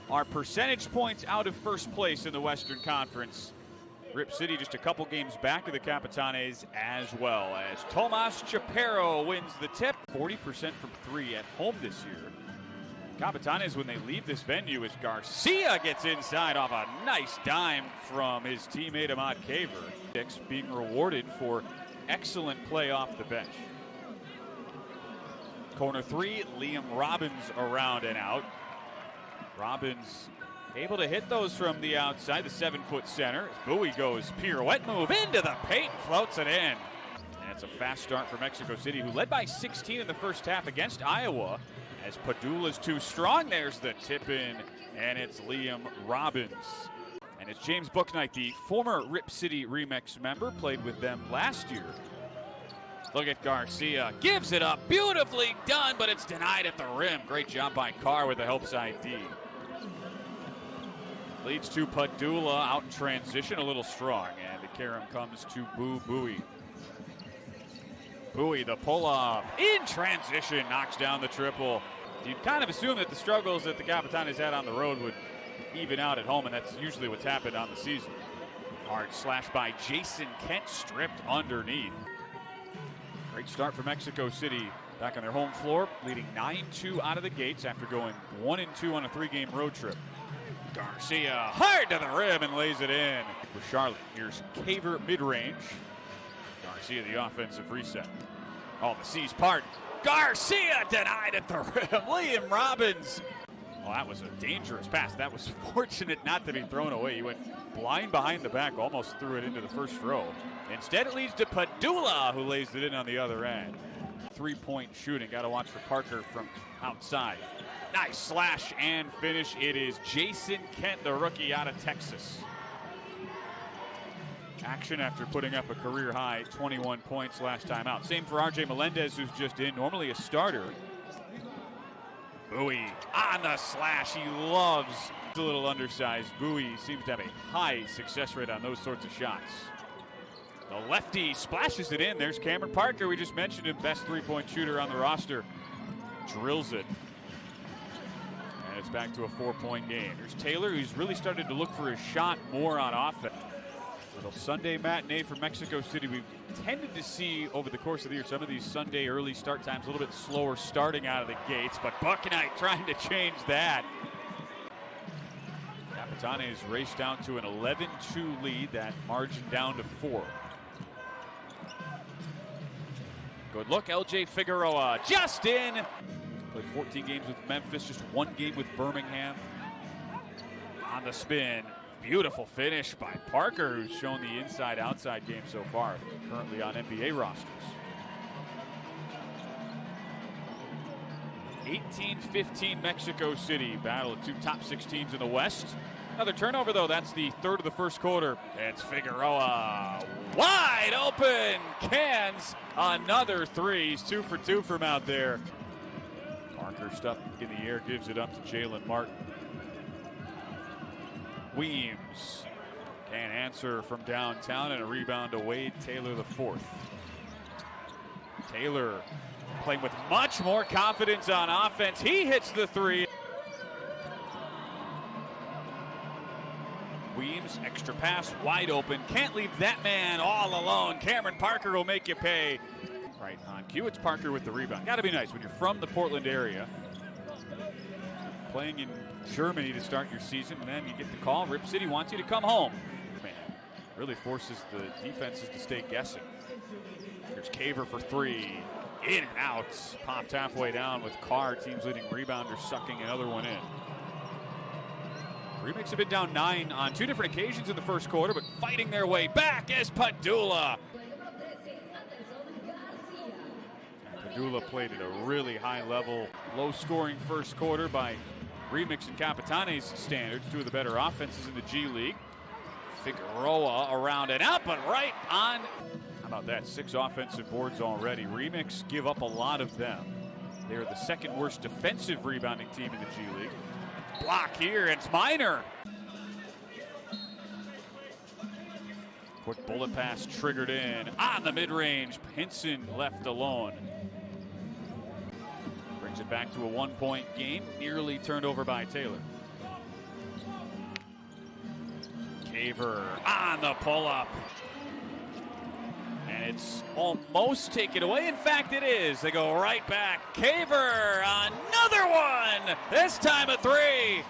are percentage points out of first place in the Western Conference. Rip City just a couple games back of the Capitanes as well, as Tomas Chaparro wins the tip. 40% from three at home this year. Capitanes, when they leave this venue, as Garcia gets inside off a nice dime from his teammate Ahmad Kaver. Being rewarded for excellent play off the bench. Corner three, Liam Robbins around and out. Robbins able to hit those from the outside, the 7-foot center. Bowie goes pirouette move into the paint, floats it in. And it's a fast start for Mexico City, who led by 16 in the first half against Iowa. As Padula's too strong, there's the tip in, and it's Liam Robbins. And it's James Bouknight, the former Rip City Remix member, played with them last year. Look at Garcia, gives it up, beautifully done, but it's denied at the rim. Great job by Carr with the help side D. Leads to Padula out in transition, a little strong, and the carom comes to Bowie. Bowie, the pull-up, in transition, knocks down the triple. You'd kind of assume that the struggles that the Capitanes had on the road would even out at home, and that's usually what's happened on the season. Hard slash by Jason Kent, stripped underneath. Great start for Mexico City back on their home floor, leading 9-2 out of the gates after going 1-2 on a 3-game road trip. Garcia hard to the rim and lays it in. For Charlotte, here's Kaver mid-range. Garcia the offensive reset. Oh, the C's part. Garcia denied at the rim. Liam Robbins. Well, that was a dangerous pass. That was fortunate not to be thrown away. He went blind behind the back, almost threw it into the first row. Instead, it leads to Padula, who lays it in on the other end. 3-point shooting. Got to watch for Parker from outside. Nice slash and finish. It is Jason Kent, the rookie out of Texas. Action after putting up a career high 21 points last time out. Same for RJ Melendez, who's just in, normally a starter. Bowie on the slash. He loves the little undersized. Bowie seems to have a high success rate on those sorts of shots. The lefty splashes it in. There's Cameron Parker. We just mentioned him, best 3-point shooter on the roster. Drills it. And it's back to a 4-point game. There's Taylor, who's really started to look for his shot more on offense. Little Sunday matinee for Mexico City. We've tended to see over the course of the year some of these Sunday early start times a little bit slower starting out of the gates, but Bouknight trying to change that. Capitanes race down to an 11-2 lead, that margin down to 4. Good look, LJ Figueroa just in. Played 14 games with Memphis, just 1 game with Birmingham. On the spin. Beautiful finish by Parker, who's shown the inside-outside game so far, currently on NBA rosters. 18-15 Mexico City, battle of 2 top 6 teams in the West. Another turnover, though. That's the third of the first quarter. It's Figueroa, wide open, cans another 3. He's 2 for 2 from out there. Parker stuck in the air, gives it up to Jalen Martin. Weems can't answer from downtown, and a rebound to Wade Taylor the 4th. Taylor playing with much more confidence on offense. He hits the 3. Weems, extra pass, wide open. Can't leave that man all alone. Cameron Parker will make you pay. Right on cue, it's Parker with the rebound. Gotta be nice when you're from the Portland area, playing in Germany to start your season, and then you get the call. Rip City wants you to come home. Man, really forces the defenses to stay guessing. Here's Kaver for 3. In and out. Popped halfway down with Carr, team's leading rebounder, sucking another one in. Remix have been down 9 on 2 different occasions in the first quarter, but fighting their way back as Padula. Padula played at a really high level, low-scoring first quarter by Remix and Capitanes standards, 2 of the better offenses in the G League. Figueroa around and out, but right on. How about that? 6 offensive boards already. Remix give up a lot of them. They're the 2nd worst defensive rebounding team in the G League. Block here, it's Minor. Quick bullet pass triggered in. On the mid-range, Pinson left alone. Brings it back to a 1-point game, nearly turned over by Taylor. Caver on the pull-up. And it's almost taken away. In fact, it is. They go right back. Caver, another one. This time a three.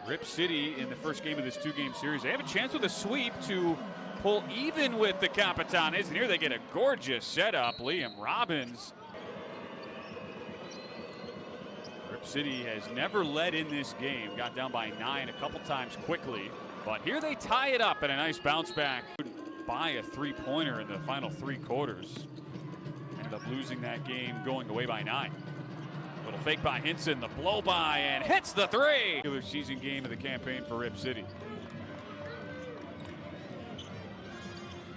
Rip City in the first game of this two-game series. They have a chance with a sweep to pull even with the Capitanes. And here they get a gorgeous setup. Liam Robbins. Rip City has never led in this game. Got down by 9 a couple times quickly. But here they tie it up and a nice bounce back. By a three-pointer in the final 3 quarters. Ended up losing that game, going away by 9. Little fake by Hinson, the blow by, and hits the three. Regular season game of the campaign for Rip City.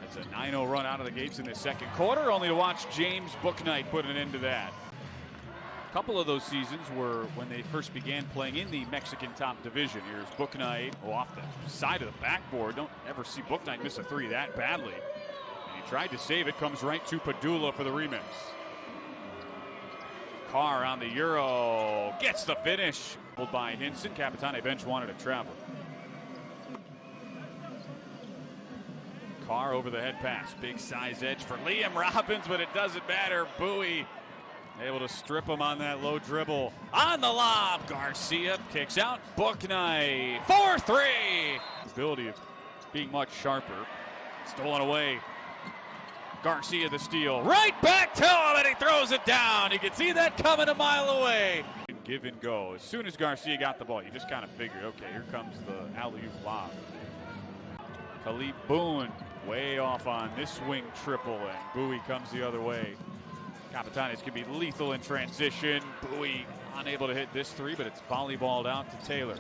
That's a 9-0 run out of the gates in the second quarter, only to watch James Bouknight put an end to that. A couple of those seasons were when they first began playing in the Mexican top division. Here's Bouknight off the side of the backboard. Don't ever see Bouknight miss a three that badly. And he tried to save it, comes right to Padula for the remix. Carr on the Euro, gets the finish. Pulled by Hinson, Capitane bench wanted to travel. Carr over the head pass, big size edge for Liam Robbins, but it doesn't matter. Bowie able to strip him on that low dribble. On the lob, Garcia kicks out. Bouknight, 4-3. Ability of being much sharper. Stolen away. Garcia the steal. Right back to him, and he throws it down. You can see that coming a mile away. Give and go. As soon as Garcia got the ball, you just kind of figured, okay, here comes the alley-oop lob. Khalid Boone way off on this wing triple, and Bowie comes the other way. Capitanes can be lethal in transition. Bowie unable to hit this three, but it's volleyballed out to Taylor.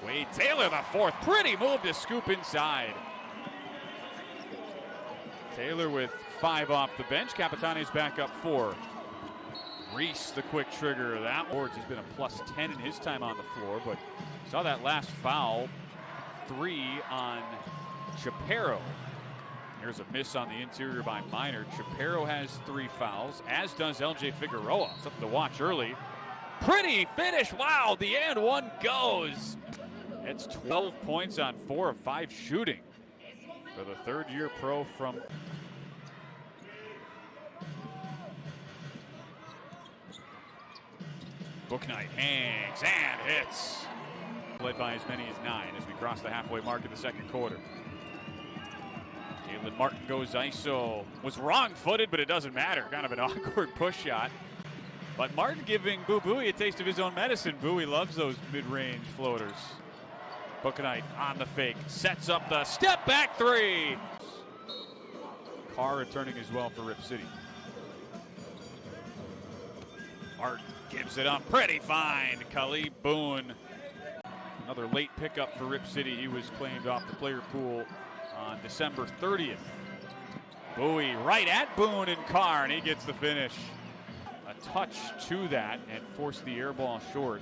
Wade Taylor, the fourth. Pretty move to scoop inside. Taylor with 5 off the bench. Capitanes back up 4. Reese, the quick trigger. That Ward's has been a plus 10 in his time on the floor, but saw that last foul. 3 on Chaparro. Here's a miss on the interior by Minor. Chaparro has 3 fouls, as does LJ Figueroa. Something to watch early. Pretty finish. Wow, the and one goes. It's 12 points on 4 of 5 shooting for the third-year pro from Bouknight. Hangs and hits. Led by as many as 9 as we cross the halfway mark in the second quarter. Jalen Martin goes ISO. Was wrong-footed, but it doesn't matter. Kind of an awkward push shot. But Martin giving Bowie a taste of his own medicine. Bowie loves those mid-range floaters. Bouknight on the fake. Sets up the step-back 3. Carr returning as well for Rip City. Martin gives it up. Pretty fine. Khalid Boone. Another late pickup for Rip City. He was claimed off the player pool on December 30th. Bowie right at Boone and Carr, and he gets the finish. A touch to that and forced the air ball short.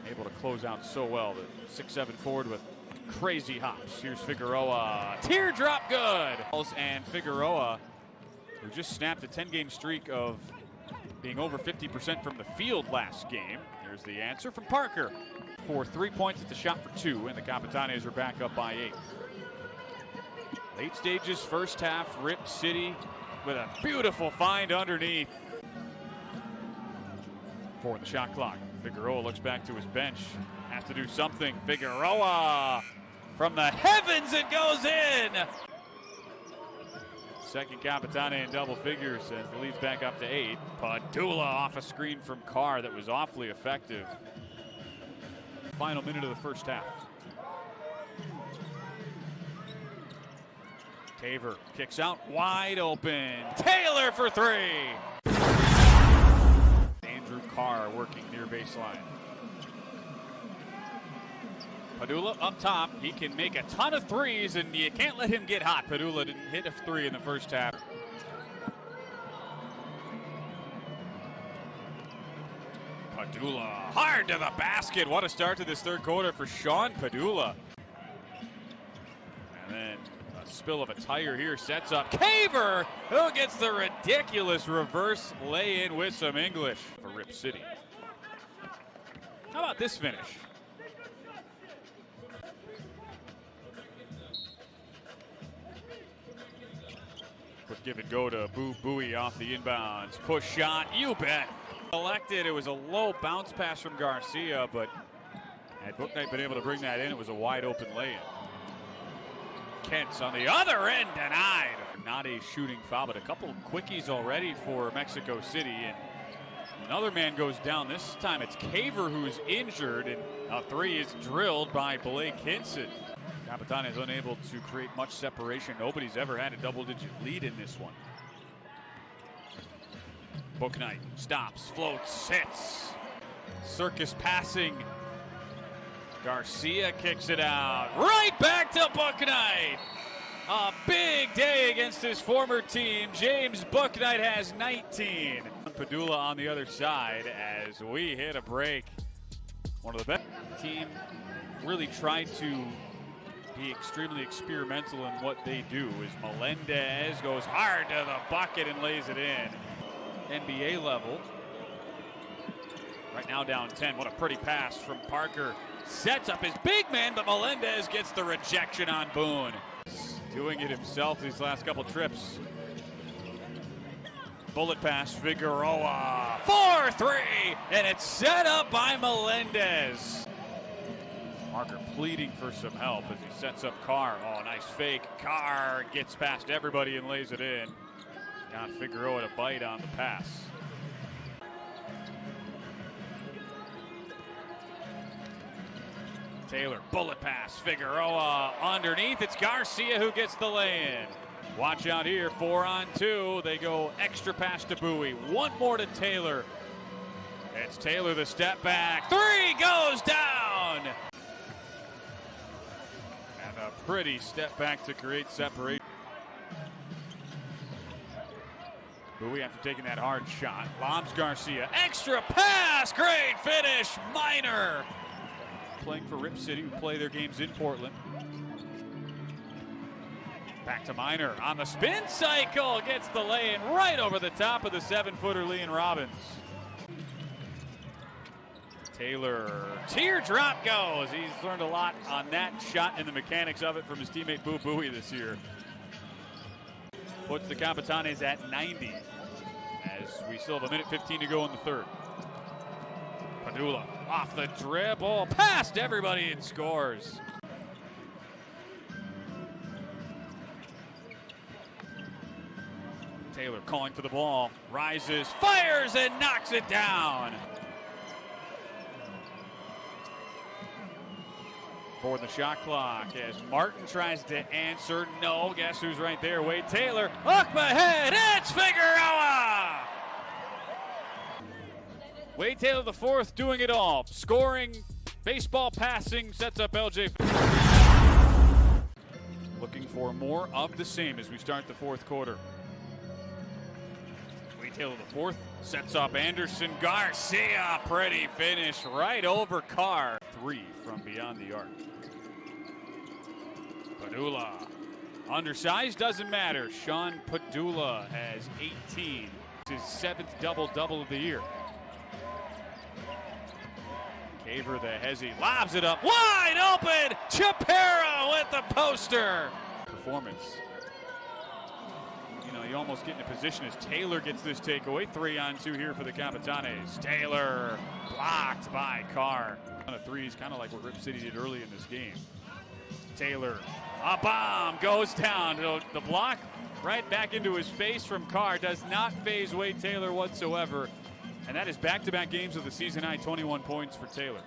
Able to close out so well. The 6'7" forward with crazy hops. Here's Figueroa. Teardrop good. And Figueroa, who just snapped a 10-game streak of being over 50% from the field last game. Here's the answer from Parker. For 3 points, it's a shot for 2, and the Capitanes are back up by 8. Late stages, first half, Rip City with a beautiful find underneath. 4 on the shot clock. Figueroa looks back to his bench. Has to do something. Figueroa from the heavens, it goes in. Second Capitane in double figures as the lead's back up to 8. Padula off a screen from Carr that was awfully effective. Final minute of the first half. Taver kicks out wide open. Taylor for 3. Andrew Carr working near baseline. Padula up top. He can make a ton of threes, and you can't let him get hot. Padula didn't hit a 3 in the first half. Padula hard to the basket. What a start to this third quarter for Sean Padula. And then a spill of a tire here sets up Caver, who gets the ridiculous reverse lay-in with some English for Rip City. How about this finish? Give it go to Bowie off the inbounds. Push shot, you bet. Elected, it was a low bounce pass from Garcia, but had Bouknight been able to bring that in, it was a wide open lay-in. Kent's on the other end, denied. Not a shooting foul, but a couple quickies already for Mexico City. And another man goes down. This time it's Caver who's injured, and a three is drilled by Blake Hinson. Capitanes unable to create much separation. Nobody's ever had a double-digit lead in this one. Bouknight stops, floats, hits. Circus passing. Garcia kicks it out. Right back to Bouknight. A big day against his former team. James Bouknight has 19. Padula on the other side as we hit a break. One of the best. Team really tried to be extremely experimental in what they do. As Melendez goes hard to the bucket and lays it in. NBA level. Right now down 10. What a pretty pass from Parker. Sets up his big man, but Melendez gets the rejection on Boone. Doing it himself these last couple trips. Bullet pass, Figueroa. 4-3, and it's set up by Melendez. Parker pleading for some help as he sets up Carr. Oh, nice fake. Carr gets past everybody and lays it in. Got Figueroa to bite on the pass. Taylor, bullet pass, Figueroa underneath. It's Garcia who gets the lay-in. Watch out here, 4-on-2. They go extra pass to Bowie. One more to Taylor. It's Taylor the step back. Three goes down. And a pretty step back to create separation. Bowie after taking that hard shot. Lobs Garcia. Extra pass. Great finish. Minor. Playing for Rip City, who play their games in Portland. Back to Minor on the spin cycle. Gets the lay-in right over the top of the 7-footer Leon Robbins. Taylor, teardrop goes. He's learned a lot on that shot and the mechanics of it from his teammate Bowie this year. Puts the Capitanes at 90 as we still have a minute 15 to go in the third. Padula off the dribble, past everybody and scores. Taylor calling for the ball, rises, fires, and knocks it down. For the shot clock as Martin tries to answer. No, guess who's right there? Wade Taylor, up ahead, it's Figueroa! Wade Taylor the fourth doing it all. Scoring, baseball passing, sets up LJ. Looking for more of the same as we start the fourth quarter. Wade Taylor the fourth sets up Anderson Garcia. Pretty finish right over Carr. Three from beyond the arc. Padula, undersized, doesn't matter. Sean Padula has 18. It's his seventh double-double of the year. Caver the hezzy, lobs it up, wide open! Chaparro with the poster! Performance. You know, you almost get in a position as Taylor gets this takeaway. 3-on-2 here for the Capitanes. Taylor blocked by Carr. On a threes, kind of like what Rip City did early in this game. Taylor, a bomb goes down. The block right back into his face from Carr does not faze Wade Taylor whatsoever. And that is back-to-back games of the season high, 21 points for Taylor.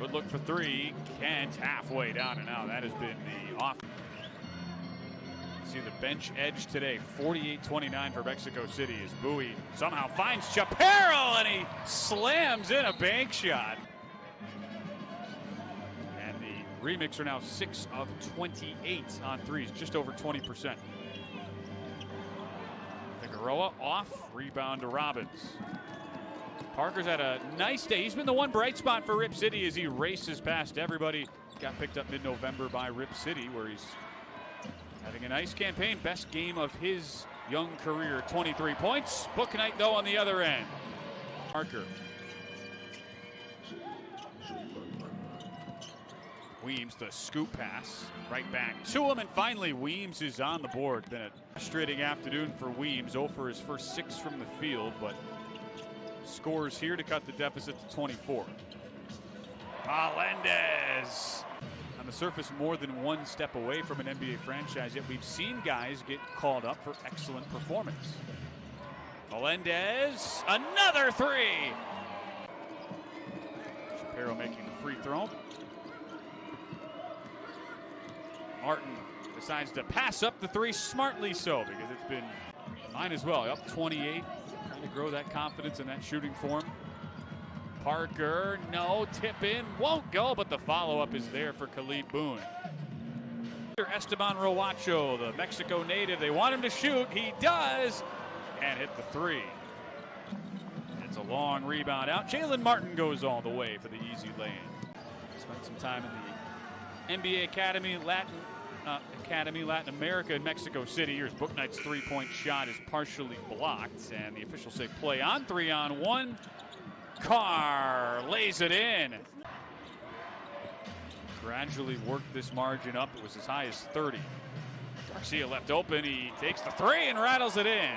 Good look for three. Kent halfway down and out. That has been the off. See the bench edge today, 48-29 for Mexico City as Bowie somehow finds Chaparro and he slams in a bank shot. And the Remix are now 6 of 28 on threes, just over 20%. Figueroa off, rebound to Robbins. Parker's had a nice day. He's been the one bright spot for Rip City as he races past everybody. Got picked up mid-November by Rip City, where he's having a nice campaign. Best game of his young career, 23 points. Bouknight, though, on the other end. Parker. Weems, the scoop pass, right back to him, and finally Weems is on the board. Been a frustrating afternoon for Weems, 0 for his first 6 from the field, but scores here to cut the deficit to 24. Melendez, on the surface more than one step away from an NBA franchise, yet we've seen guys get called up for excellent performance. Melendez, another 3! Shapiro making the free throw. Martin decides to pass up the 3, smartly so, because it's been mine as well. Up 28, trying to grow that confidence in that shooting form. Parker, no, tip in, won't go, but the follow-up is there for Khalid Boone. Esteban Roacho, the Mexico native, they want him to shoot, he does, and hit the 3. It's a long rebound out. Jalen Martin goes all the way for the easy lane. Spent some time in the NBA Academy, Latin America in Mexico City. Here's Bouknight's 3-point shot is partially blocked, and the officials say play on 3-on-1. Carr lays it in. Gradually worked this margin up. It was as high as 30. Garcia left open. He takes the 3 and rattles it in.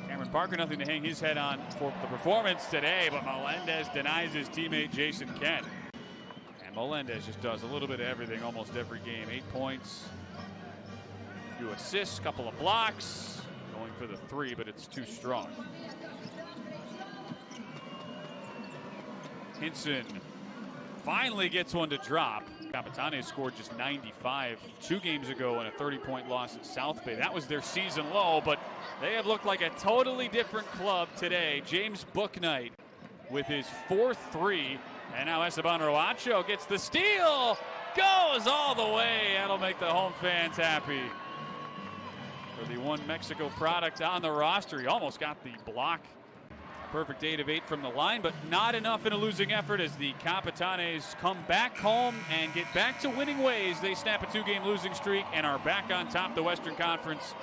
Cameron Parker, nothing to hang his head on for the performance today, but Melendez denies his teammate Jason Kent. And Melendez just does a little bit of everything almost every game. 8 points, a few assists, couple of blocks. Going for the 3, but it's too strong. Hinson finally gets one to drop. Capitanes scored just 95 2 games ago in a 30-point loss at South Bay. That was their season low, but they have looked like a totally different club today. James Bouknight with his 4th 3, and now Esteban Roacho gets the steal, goes all the way. That'll make the home fans happy. For the one Mexico product on the roster, he almost got the block. Perfect 8 of 8 from the line, but not enough in a losing effort as the Capitanes come back home and get back to winning ways. They snap a 2-game losing streak and are back on top of the Western Conference